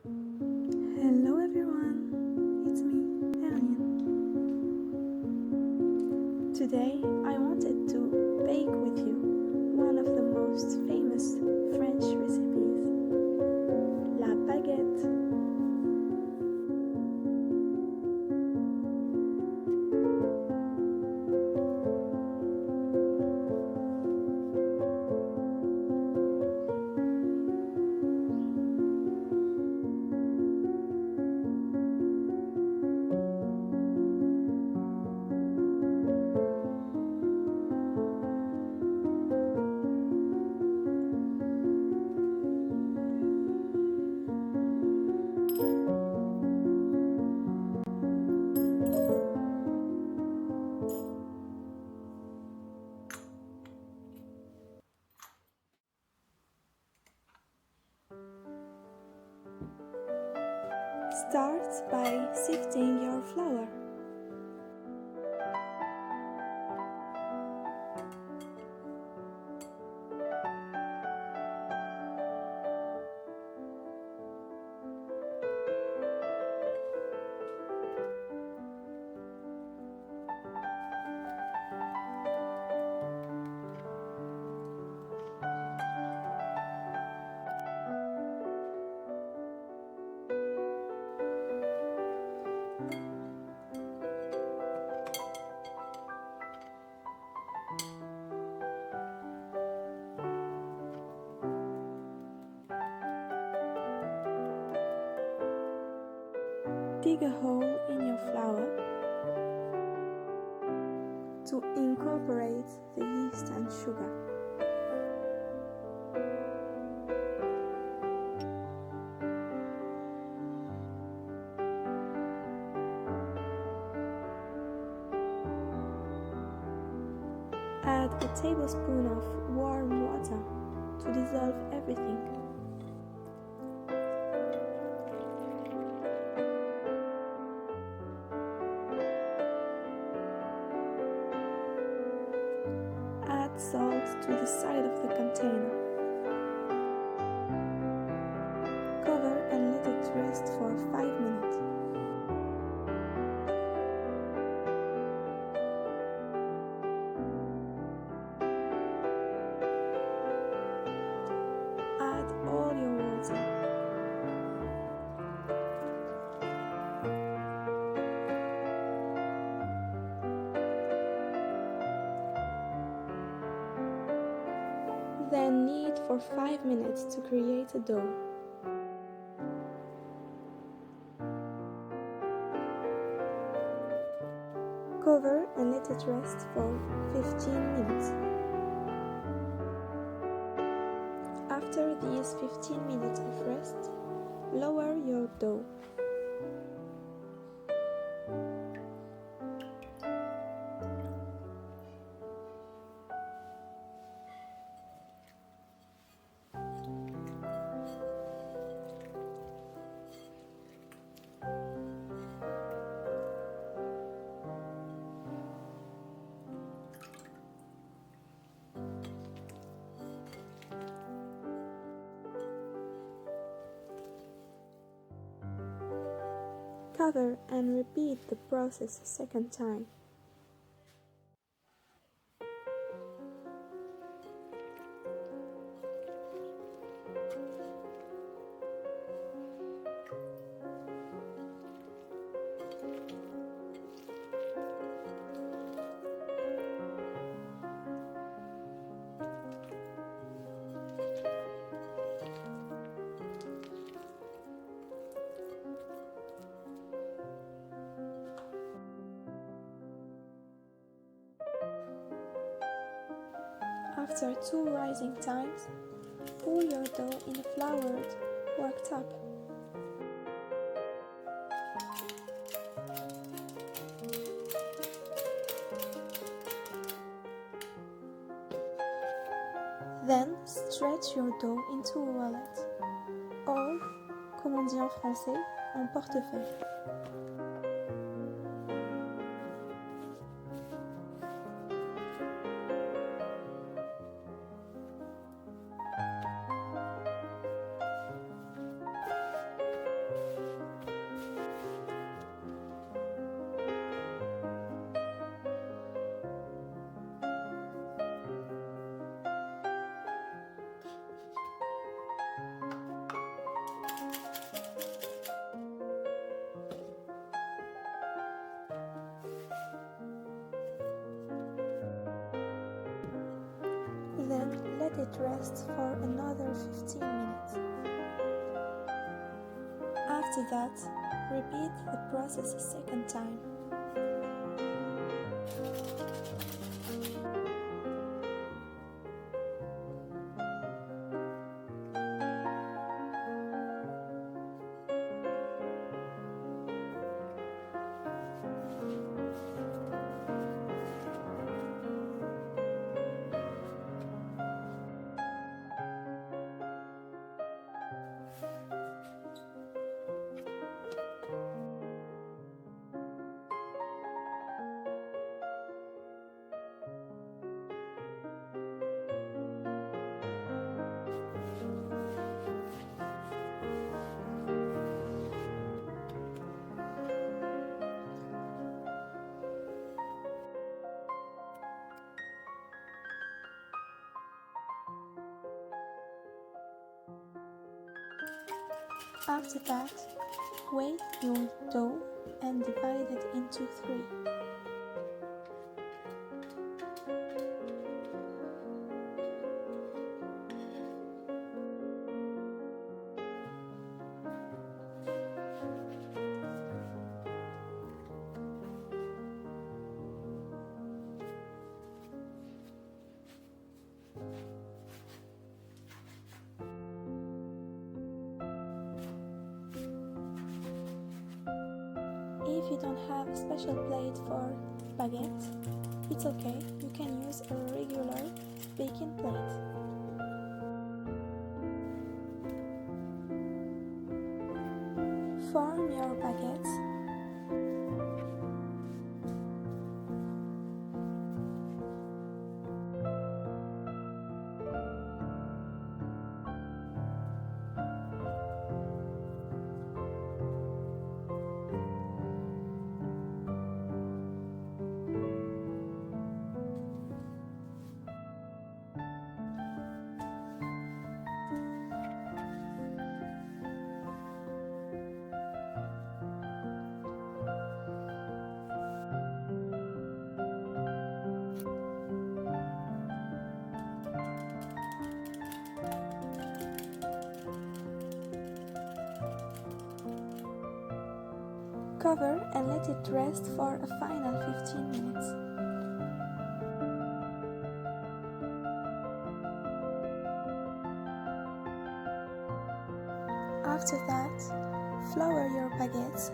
Hello everyone, it's me, Ariane. Today I wanted to bake with you one of the most famous French recipes, la baguette. Start by sifting your flour. Dig a hole in your flour to incorporate the yeast and sugar. Add a tablespoon of warm water to dissolve everything. Add salt to the side of the container. Cover and let it rest for 5 minutes. Add all your water. Then knead for 5 minutes to create a dough. Cover and let it rest for 15 minutes. After these 15 minutes of rest, lower your dough. Cover and repeat the process a second time. After 2 rising times, pull your dough in a floured worktop. Then stretch your dough into a wallet, or, comme on dit en français, un portefeuille. Then let it rest for another 15 minutes. After that, repeat the process a second time. After that, weigh your dough and divide it into 3. If you don't have a special plate for baguette, it's okay, you can use a regular baking plate. Form your baguettes. Cover and let it rest for a final 15 minutes. After that, flour your baguettes.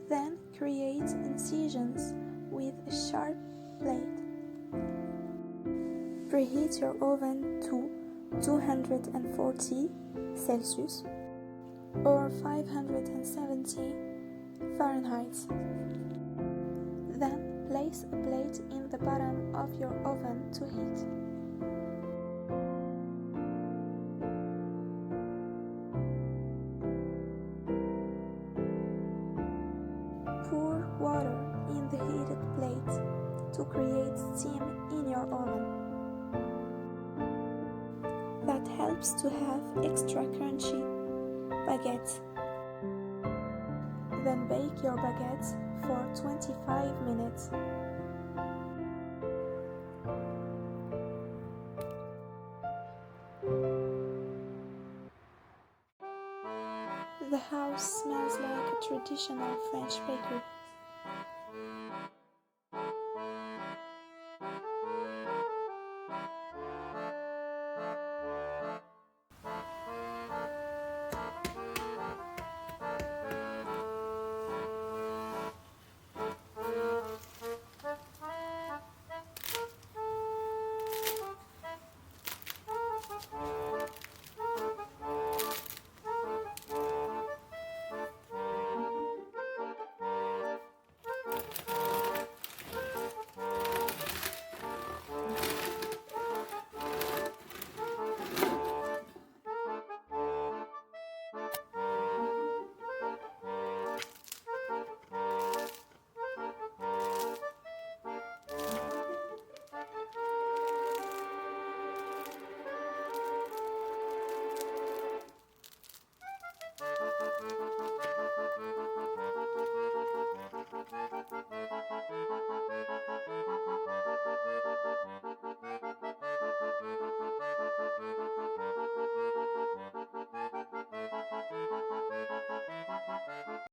Then create incisions with a sharp blade. Preheat your oven to 240 Celsius or 570 Fahrenheit. Then place a plate in the bottom of your oven to heat. Pour water in the heated plate to create steam in your oven. That helps to have extra crunchy baguettes. Then bake your baguettes for 25 minutes. The house smells like a traditional French bakery.